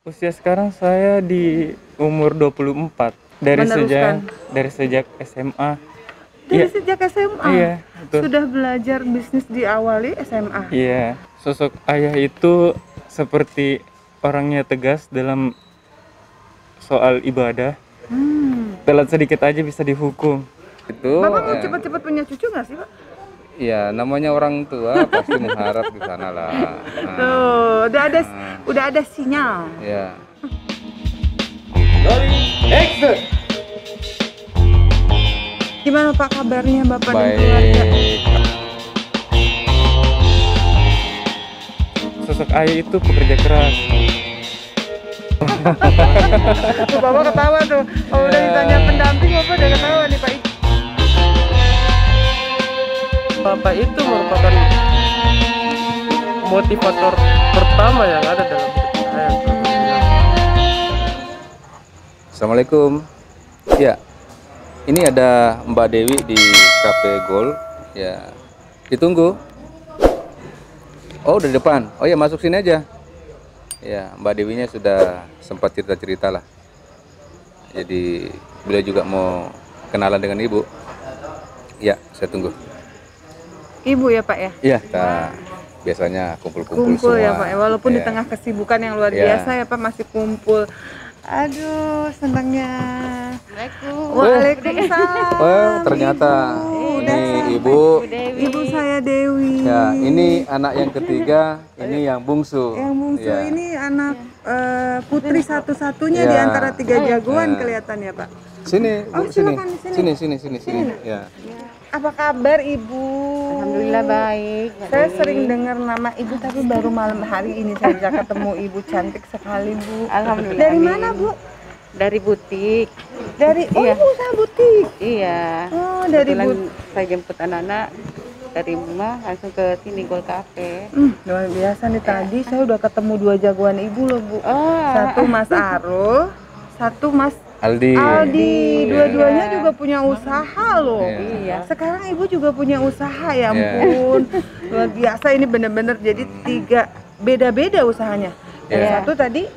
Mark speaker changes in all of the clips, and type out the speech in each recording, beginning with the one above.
Speaker 1: Usia sekarang saya di umur 24
Speaker 2: Meneruskan.
Speaker 1: dari sejak SMA.
Speaker 2: Dari
Speaker 1: Iya,
Speaker 2: sejak SMA
Speaker 1: iya, betul.
Speaker 2: sudah belajar bisnis diawali SMA.
Speaker 1: Iya, sosok ayah itu seperti orangnya tegas dalam soal ibadah. Telat sedikit aja bisa dihukum. Itu
Speaker 2: Bapak mau cepat-cepat punya cucu nggak sih, Pak?
Speaker 3: ya namanya orang tua pasti mengharap di sana lah.
Speaker 2: Tuh, udah ada sinyal.
Speaker 3: Ya.
Speaker 2: Gimana Pak kabarnya Bapak dan keluarga?
Speaker 3: Baik.
Speaker 1: Sosok ayah itu pekerja keras.
Speaker 2: Tuh Bapak ketawa tuh. Kalau udah ditanya pendamping Bapak udah ketawa nih Pak.
Speaker 4: Bapak itu merupakan motivator pertama yang ada dalam hidup saya.
Speaker 3: Assalamualaikum. Ya, ini ada Mbak Dewi di Cafe Gold. Ya, ditunggu. Oh, udah di depan. Oh ya, masuk sini aja. Ya, Mbak Dewinya sudah sempat cerita-cerita lah. Jadi beliau juga mau kenalan dengan Ibu. Ya, saya tunggu.
Speaker 2: Ibu ya Pak ya?
Speaker 3: Iya, kita biasanya kumpul-kumpul
Speaker 2: Kumpul
Speaker 3: semua.
Speaker 2: ya Pak, walaupun di
Speaker 3: Ya.
Speaker 2: tengah kesibukan yang luar
Speaker 3: Ya.
Speaker 2: biasa ya Pak masih kumpul. Aduh, senangnya.
Speaker 5: Assalamualaikum.
Speaker 2: Waalaikumsalam.
Speaker 3: Oh, ternyata
Speaker 2: Ibu,
Speaker 3: ini
Speaker 2: udah
Speaker 3: Ibu.
Speaker 2: Ibu saya Dewi.
Speaker 3: Ya, ini anak yang ketiga, ini yang bungsu.
Speaker 2: Yang bungsu
Speaker 3: Ya.
Speaker 2: ini anak putri satu-satunya
Speaker 3: Ya.
Speaker 2: di antara 3 jagoan
Speaker 3: Ya.
Speaker 2: kelihatannya Pak.
Speaker 3: Sini,
Speaker 2: Oh,
Speaker 3: Bu, sini.
Speaker 2: silakan di sini.
Speaker 3: Sini. Ya.
Speaker 2: Apa kabar Ibu?
Speaker 5: Alhamdulillah baik.
Speaker 2: Saya sering dengar nama Ibu tapi baru malam hari ini saya bisa ketemu Ibu, cantik sekali Bu.
Speaker 5: Alhamdulillah.
Speaker 2: Dari
Speaker 5: amin.
Speaker 2: mana Bu?
Speaker 5: Dari butik.
Speaker 2: Dari
Speaker 5: Iya.
Speaker 2: Ibu usaha butik.
Speaker 5: Iya.
Speaker 2: Oh, dari
Speaker 5: Kebetulan
Speaker 2: butik.
Speaker 5: saya jemput anak-anak dari rumah langsung ke sini Gold Cafe.
Speaker 2: Luar biasa nih tadi saya udah ketemu 2 jagoan Ibu loh Bu.
Speaker 5: Oh,
Speaker 2: Satu Mas Arul, satu Mas
Speaker 3: Aldi.
Speaker 2: Aldi. Dua-duanya juga punya usaha loh.
Speaker 5: iya.
Speaker 2: Sekarang Ibu juga punya usaha ya
Speaker 3: Iya.
Speaker 2: ampun. Luar biasa ini bener-bener jadi 3 beda-beda usahanya. Yang
Speaker 5: Iya.
Speaker 2: satu tadi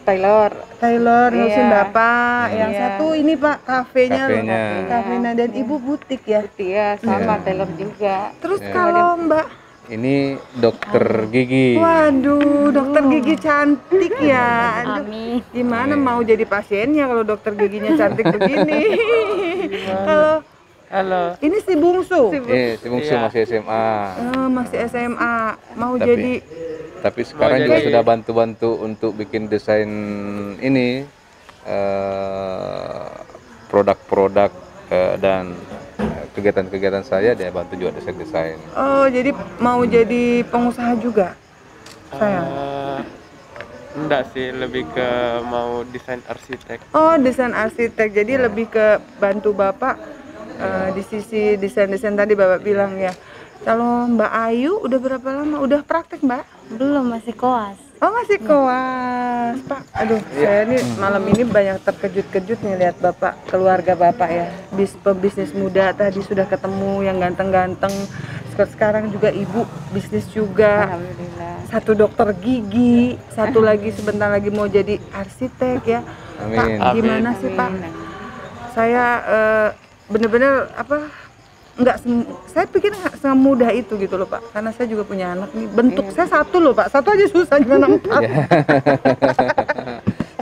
Speaker 5: Taylor.
Speaker 2: Taylor ngurusin
Speaker 5: Iya.
Speaker 2: Bapak, yang
Speaker 5: Iya.
Speaker 2: satu ini Pak kafenya loh.
Speaker 3: Kafenya.
Speaker 2: Kafenya dan Ibu butik ya.
Speaker 5: Iya, sama
Speaker 3: Iya.
Speaker 5: Taylor juga.
Speaker 2: Terus kalau Mbak,
Speaker 3: Ini dokter gigi.
Speaker 2: waduh, dokter gigi cantik ya. Aduh,
Speaker 5: Amin.
Speaker 2: gimana mau jadi pasiennya kalau dokter giginya cantik begini? Kalau
Speaker 4: Halo.
Speaker 2: ini si bungsu,
Speaker 3: Si bungsu
Speaker 4: Iya.
Speaker 3: masih SMA.
Speaker 2: masih SMA, mau
Speaker 3: Tapi-
Speaker 2: jadi
Speaker 3: Tapi sekarang
Speaker 4: Mau
Speaker 3: juga
Speaker 4: jadi-
Speaker 3: sudah bantu-bantu untuk bikin desain ini produk-produk dan kegiatan-kegiatan saya dia bantu juga desain-desain.
Speaker 2: oh jadi mau jadi pengusaha juga. Sayang.
Speaker 4: Enggak sih, lebih ke mau desain arsitek.
Speaker 2: Oh, desain arsitek. Jadi lebih ke bantu Bapak di sisi desain-desain tadi Bapak bilang ya. Kalau Mbak Ayu udah berapa lama? Udah praktek Mbak?
Speaker 5: Belum, masih koas.
Speaker 2: Oh masih koas Pak. Aduh, saya nih malam ini banyak terkejut-kejut nih lihat Bapak, keluarga Bapak ya. Pebisnis muda tadi sudah ketemu yang ganteng-ganteng. Sekarang juga Ibu bisnis juga.
Speaker 5: Alhamdulillah.
Speaker 2: Satu dokter gigi, satu lagi sebentar lagi mau jadi arsitek ya.
Speaker 3: Amin.
Speaker 2: Pak, gimana sih Pak? Saya bener-bener saya pikir nggak semudah itu gitu loh Pak, karena saya juga punya anak nih. Bentuk saya satu loh Pak, satu aja susah gimana 4.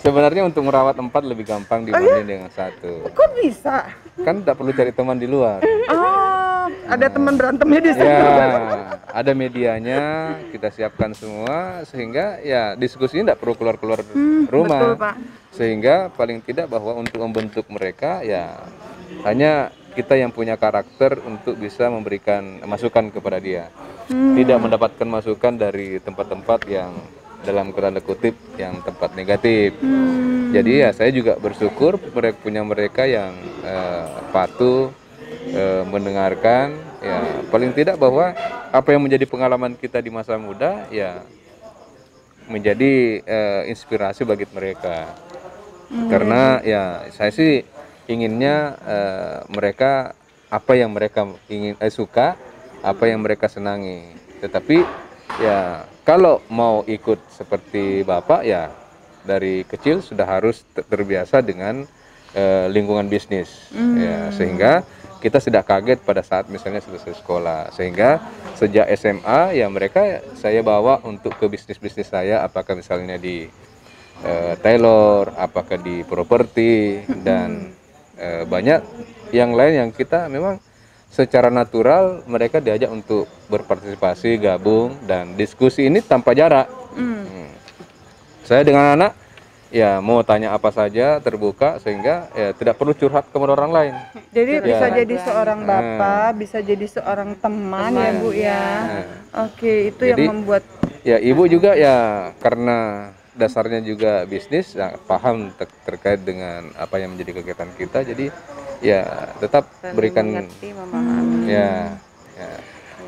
Speaker 3: Sebenarnya untuk merawat 4 lebih gampang dibanding dengan 1.
Speaker 2: Kok bisa?
Speaker 3: Kan tidak perlu cari teman di luar.
Speaker 2: Oh, ada teman berantemnya di sana.
Speaker 3: Ya, ada medianya, kita siapkan semua sehingga ya diskusi ini tidak perlu keluar-keluar rumah.
Speaker 2: Betul Pak.
Speaker 3: Sehingga paling tidak bahwa untuk membentuk mereka ya hanya kita yang punya karakter untuk bisa memberikan masukan kepada dia. Tidak mendapatkan masukan dari tempat-tempat yang dalam tanda kutip yang tempat negatif. Jadi ya saya juga bersyukur mereka yang patuh mendengarkan ya paling tidak bahwa apa yang menjadi pengalaman kita di masa muda ya menjadi inspirasi bagi mereka. Karena ya saya sih inginnya mereka apa yang mereka suka, apa yang mereka senangi. Tetapi ya kalau mau ikut seperti Bapak ya dari kecil sudah harus terbiasa dengan lingkungan bisnis, ya, sehingga kita tidak kaget pada saat misalnya selesai sekolah, sehingga sejak SMA ya mereka saya bawa untuk ke bisnis-bisnis saya, apakah misalnya di tailor, apakah di properti, dan banyak yang lain yang kita memang secara natural mereka diajak untuk berpartisipasi, gabung, dan diskusi ini tanpa jarak. Saya dengan anak ya mau tanya apa saja terbuka, sehingga ya tidak perlu curhat kepada orang lain.
Speaker 2: Jadi
Speaker 3: Ya.
Speaker 2: bisa jadi seorang bapak, bisa jadi seorang teman ya Bu ya. Oke, itu
Speaker 3: Jadi,
Speaker 2: yang membuat
Speaker 3: Ya ibu juga ya karena dasarnya juga bisnis, ya, paham terkait dengan apa yang menjadi kegiatan kita, jadi ya tetap berikan
Speaker 5: mengerti, memahami.
Speaker 3: ya.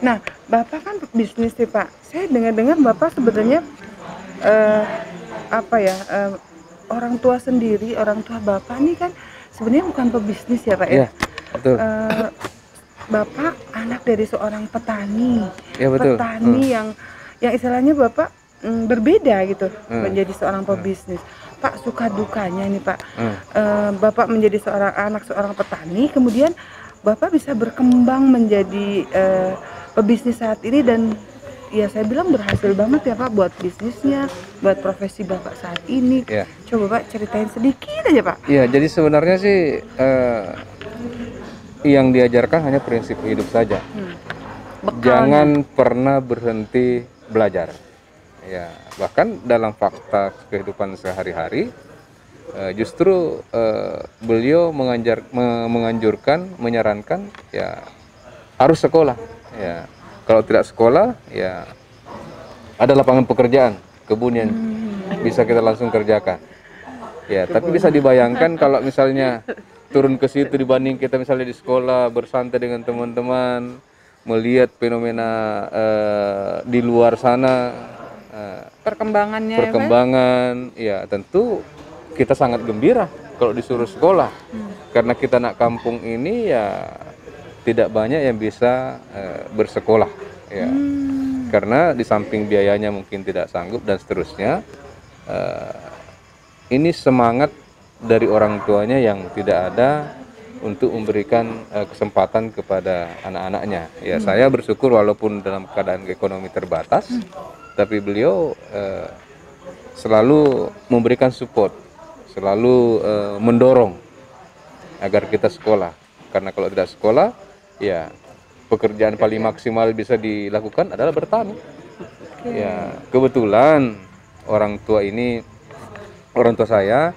Speaker 2: Nah, Bapak kan bisnis sih Pak. Saya dengar-dengar Bapak sebenarnya orang tua sendiri, orang tua Bapak nih kan sebenarnya bukan pebisnis ya Pak ya.
Speaker 3: Ya, betul.
Speaker 2: Bapak anak dari seorang petani.
Speaker 3: Ya, betul.
Speaker 2: Petani yang istilahnya Bapak berbeda gitu menjadi seorang pebisnis. Pak, suka dukanya nih Pak. Bapak menjadi seorang petani, kemudian Bapak bisa berkembang menjadi pebisnis saat ini, dan ya saya bilang berhasil banget ya Pak buat bisnisnya, buat profesi Bapak saat ini.
Speaker 3: Ya.
Speaker 2: Coba Pak ceritain sedikit aja Pak.
Speaker 3: Iya, jadi sebenarnya sih yang diajarkan hanya prinsip hidup saja. Jangan pernah berhenti belajar. Ya, bahkan dalam fakta kehidupan sehari-hari, justru beliau menganjurkan, menyarankan ya harus sekolah. Ya, kalau tidak sekolah, ya ada lapangan pekerjaan, kebun yang bisa kita langsung kerjakan. Ya, tapi bisa dibayangkan kalau misalnya turun ke situ dibanding kita misalnya di sekolah bersantai dengan teman-teman, melihat fenomena di luar sana,
Speaker 2: Perkembangannya
Speaker 3: ya tentu kita sangat gembira kalau disuruh sekolah, karena kita anak kampung ini ya tidak banyak yang bisa bersekolah, ya. Karena di samping biayanya mungkin tidak sanggup dan seterusnya, ini semangat dari orang tuanya yang tidak ada untuk memberikan kesempatan kepada anak-anaknya. Ya, saya bersyukur walaupun dalam keadaan ekonomi terbatas, tapi beliau selalu memberikan support, selalu mendorong agar kita sekolah. Karena kalau tidak sekolah, ya pekerjaan paling maksimal bisa dilakukan adalah bertani. Ya, kebetulan orang tua saya,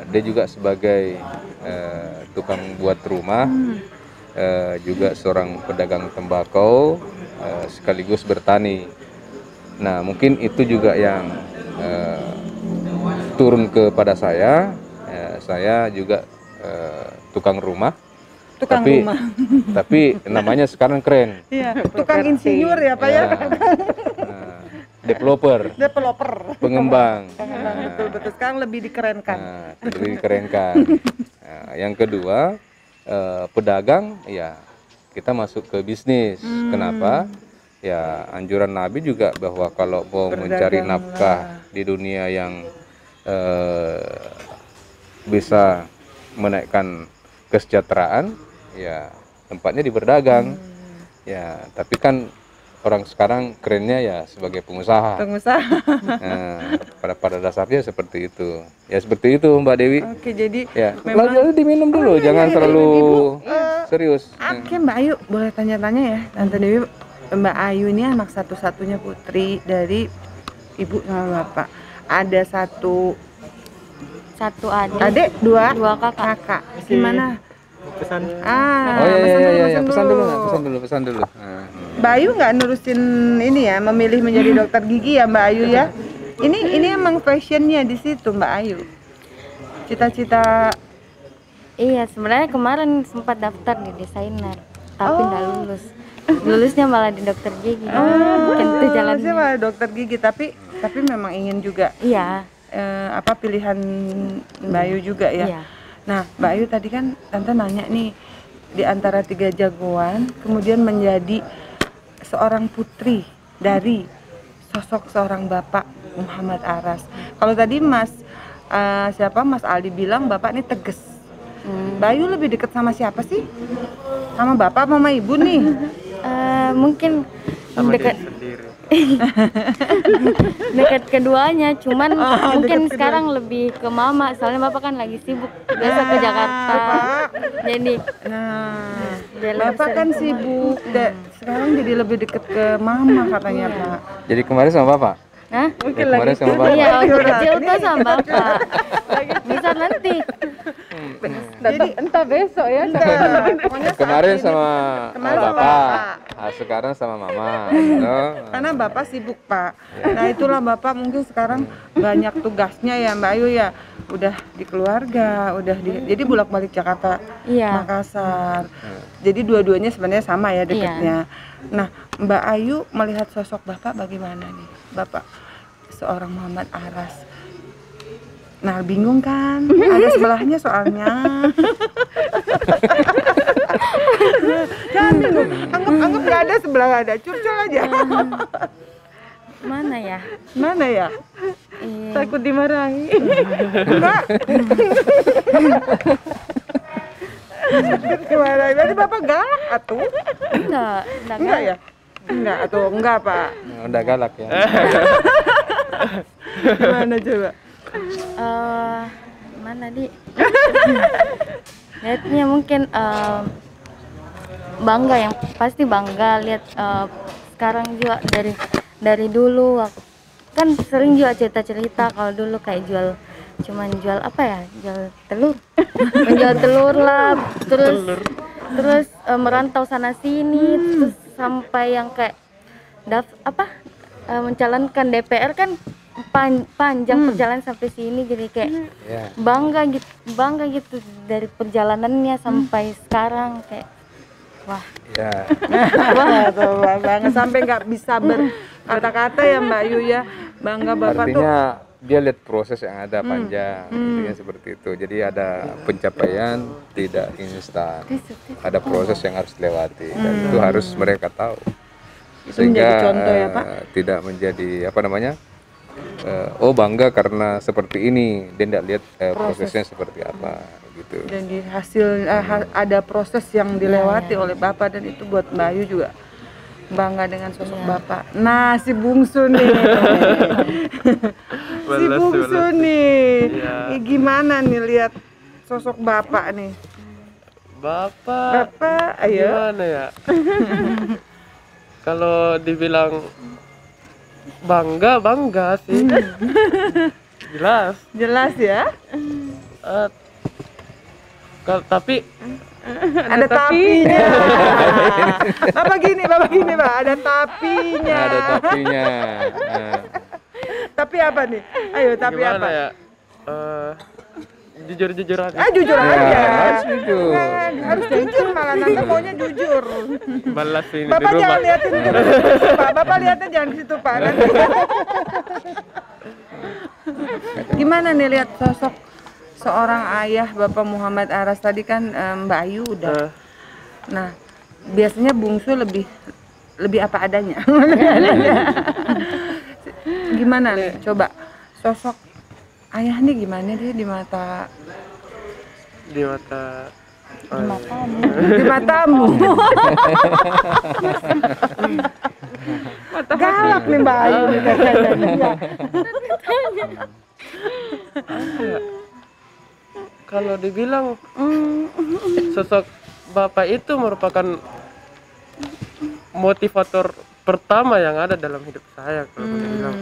Speaker 3: dia juga sebagai tukang buat rumah, juga seorang pedagang tembakau, sekaligus bertani. Nah, mungkin itu juga yang turun kepada saya. Saya juga tukang rumah. Tapi namanya sekarang keren.
Speaker 2: Iya, tukang insinyur ya Pak ya.
Speaker 3: Developer, pengembang.
Speaker 2: Betul. Sekarang lebih dikerenkan.
Speaker 3: Lebih dikerenkan. Yang kedua, pedagang, ya kita masuk ke bisnis. Kenapa? Ya anjuran Nabi juga bahwa kalau mau mencari nafkah di dunia yang bisa menaikkan kesejahteraan, ya tempatnya di berdagang. Ya, tapi kan orang sekarang kerennya ya sebagai pengusaha. Pada dasarnya seperti itu. Ya seperti itu Mbak Dewi.
Speaker 2: Oke, jadi
Speaker 3: Ya,
Speaker 2: memang
Speaker 3: diminum dulu, jangan terlalu serius.
Speaker 2: Oke Mbak Ayu, boleh tanya-tanya ya Tante Dewi. Mbak Ayu ini anak satu-satunya putri dari ibu sama bapak. Ada satu adik, dua kakak. Gimana?
Speaker 4: Pesan.
Speaker 3: Pesan dulu.
Speaker 2: Mbak Ayu nggak nerusin ini ya, memilih menjadi dokter gigi ya Mbak Ayu ya. Ini emang passionnya di situ Mbak Ayu. Cita-cita.
Speaker 6: Iya, sebenarnya kemarin sempat daftar di desainer, tapi nggak lulus. Lulusnya malah di dokter gigi. Itu jalannya.
Speaker 2: Saya malah dokter gigi, tapi memang ingin juga.
Speaker 6: Iya.
Speaker 2: Pilihan Mbak Ayu juga ya.
Speaker 6: Iya.
Speaker 2: Nah, Mbak Ayu tadi kan Tante nanya nih, di antara 3 jagoan, kemudian menjadi seorang putri dari sosok seorang bapak Muhammad Aras. Kalau tadi Mas Aldi bilang Bapak ini tegas. Bayu lebih dekat sama siapa sih? Sama Bapak sama Ibu nih?
Speaker 6: Mungkin
Speaker 4: sama
Speaker 6: dekat
Speaker 4: diri sendiri.
Speaker 6: dekat keduanya, cuman mungkin
Speaker 2: dekat
Speaker 6: sekarang lebih ke Mama, soalnya Bapak kan lagi sibuk biasa ke Jakarta. Jadi dia lebih
Speaker 2: Bapak kan
Speaker 6: sering
Speaker 2: sibuk, sekarang jadi lebih dekat ke Mama katanya Pak.
Speaker 3: Jadi kemarin sama Bapak?
Speaker 6: Hah?
Speaker 3: Ya, kemarin sama Bapak?
Speaker 6: Iya, waktu kecil tuh sama Bapak. Bisa nanti.
Speaker 2: Jadi entah besok ya. Pokoknya saat
Speaker 3: Kemarin
Speaker 2: ini-
Speaker 3: sama
Speaker 2: kemarin sama
Speaker 3: Bapak,
Speaker 2: Bapak.
Speaker 3: sekarang sama Mama. Oh.
Speaker 2: Karena Bapak sibuk Pak. Nah itulah Bapak mungkin sekarang banyak tugasnya ya Mbak Ayu ya. Udah di keluarga, jadi bolak-balik Jakarta,
Speaker 6: Iya.
Speaker 2: Makassar. Jadi dua-duanya sebenarnya sama ya dekatnya. Nah Mbak Ayu melihat sosok Bapak bagaimana nih? Bapak seorang Muhammad Aras. Nah bingung kan? Ada sebelahnya soalnya. Jangan bingung. Anggap nggak ada sebelah ada. Curcol aja.
Speaker 6: Mana ya?
Speaker 2: Mana ya? Takut dimarahi. Enggak. Dimarahi. Berarti Bapak galak atuh?
Speaker 6: Enggak
Speaker 2: Enggak ya? Enggak atau enggak Pak?
Speaker 3: Udah galak ya.
Speaker 2: Gimana coba?
Speaker 6: Mana di? Lihatnya mungkin bangga, yang pasti bangga lihat sekarang juga dari dulu kan sering juga cerita kalau dulu kayak cuman jual apa ya, jual telur menjual telur lah, terus merantau sana sini, terus sampai yang kayak mencalonkan DPR kan panjang perjalanan sampai sini, jadi kayak
Speaker 3: Ya.
Speaker 6: bangga gitu dari perjalanannya sampai sekarang, kayak wah.
Speaker 3: Ya.
Speaker 2: Wah, tuh, bangga sampai nggak bisa berkata-kata ya Mbak Yu ya. Bangga Bapak tuh.
Speaker 3: Artinya dia lihat proses yang ada panjang, intinya seperti itu. Jadi ada pencapaian tidak instan, ada proses yang harus dilewati, dan itu harus mereka tahu.
Speaker 2: Itu menjadi contoh ya, Pak?
Speaker 3: Tidak menjadi apa namanya, oh bangga karena seperti ini, dia tidak lihat prosesnya seperti apa gitu.
Speaker 2: Dan di hasil ada proses yang dilewati oleh Bapak, dan itu buat Mbak Ayu juga bangga dengan sosok Bapak. Nah si bungsu nih, si bungsu nih, gimana nih lihat sosok Bapak nih?
Speaker 4: Bapak
Speaker 2: Ayo.
Speaker 4: gimana ya? Kalau dibilang bangga sih. Jelas
Speaker 2: ya.
Speaker 4: Tapi
Speaker 2: Ada tapinya. Bapak gini Pak, ada tapinya.
Speaker 3: Ada tapinya. Nah,
Speaker 2: Tapi apa nih? Ayo, tapi
Speaker 4: gimana
Speaker 2: apa?
Speaker 4: ya? Jujur aja.
Speaker 2: Jujur aja.
Speaker 3: harus jujur.
Speaker 2: Harus jujur, malah nanti maunya jujur.
Speaker 4: Balas ini
Speaker 2: Bapak
Speaker 4: di
Speaker 2: jangan
Speaker 4: rumah.
Speaker 2: liatin ke situ, Pak. Bapak lihatnya jangan ke situ, Pak. Nanti. Gimana nih lihat sosok seorang ayah Bapak Muhammad Aras tadi kan Mbak Ayu udah. Nah, biasanya bungsu lebih apa adanya. Gimana nih? Coba sosok ayah nih gimana dia di mata di matamu. Galak nih Mbak Ayu nih kayaknya.
Speaker 4: Kalau dibilang sosok Bapak itu merupakan motivator pertama yang ada dalam hidup saya, kalau boleh bilang.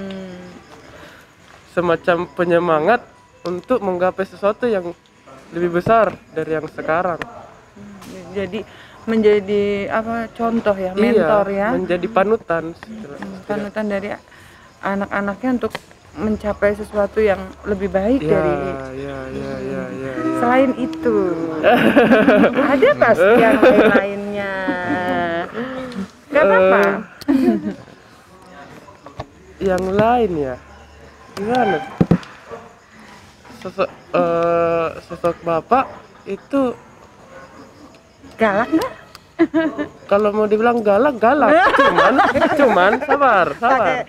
Speaker 4: Semacam penyemangat untuk menggapai sesuatu yang lebih besar dari yang sekarang.
Speaker 2: Jadi menjadi apa contoh ya, mentor ya,
Speaker 4: menjadi panutan.
Speaker 2: panutan dari anak-anaknya untuk mencapai sesuatu yang lebih baik dari.
Speaker 4: Ya.
Speaker 2: Selain itu ada pasti yang lain-lainnya. Gak apa-apa.
Speaker 4: Yang lain ya, gimana? Sosok Bapak itu
Speaker 2: Galak nggak?
Speaker 4: kalau mau dibilang galak, cuman sabar.
Speaker 2: Sabar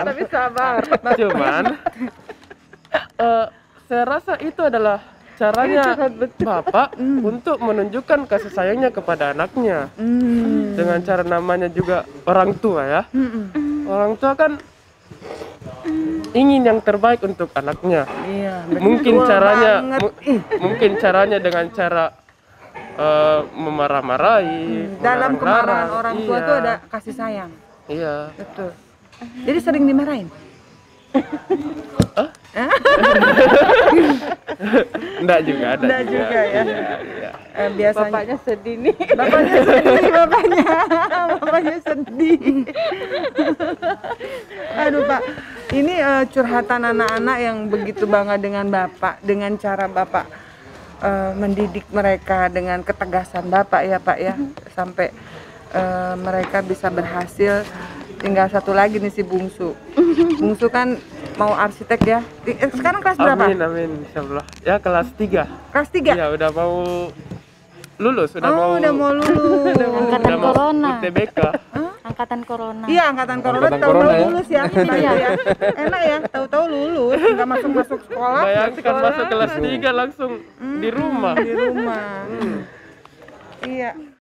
Speaker 2: tapi sabar.
Speaker 4: Cuman saya rasa itu adalah caranya bapak untuk menunjukkan kasih sayangnya kepada anaknya. Dengan cara namanya juga orang tua ya. Orang tua kan ingin yang terbaik untuk anaknya.
Speaker 2: Iya,
Speaker 4: Mungkin
Speaker 2: betul
Speaker 4: caranya
Speaker 2: banget.
Speaker 4: mungkin caranya dengan cara memarah-marahi,
Speaker 2: Dalam kemarahan
Speaker 4: melarang-larang.
Speaker 2: orang tua
Speaker 4: Iya.
Speaker 2: itu ada kasih sayang.
Speaker 4: Iya.
Speaker 2: Betul. Jadi sering dimarahin.
Speaker 4: Enggak juga ada.
Speaker 2: Enggak juga ya.
Speaker 4: Iya.
Speaker 2: Biasanya
Speaker 5: Bapaknya sedih nih.
Speaker 2: bapaknya sedih, bapaknya sedih. Aduh Pak, ini curhatan anak-anak yang begitu bangga dengan Bapak, dengan cara Bapak mendidik mereka dengan ketegasan Bapak ya Pak ya, sampai mereka bisa berhasil. Tinggal satu lagi nih si Bungsu. Bungsu kan mau arsitek ya. Sekarang kelas berapa?
Speaker 4: Amin, insyaallah. Ya kelas 3.
Speaker 2: Kelas 3?
Speaker 4: Iya, udah mau lulus, udah mau
Speaker 2: Udah mau lulus.
Speaker 6: Angkatan
Speaker 4: mau
Speaker 6: corona.
Speaker 4: UTBK.
Speaker 6: Angkatan corona.
Speaker 2: Iya, angkatan corona
Speaker 3: Angkatan
Speaker 2: tahu-tahu
Speaker 3: corona ya.
Speaker 2: lulus ya. Iya ya. Enak ya, tahu-tahu lulus, nggak masuk sekolah.
Speaker 4: Bayangkan masuk kelas 3 langsung di rumah.
Speaker 2: Di rumah. Iya.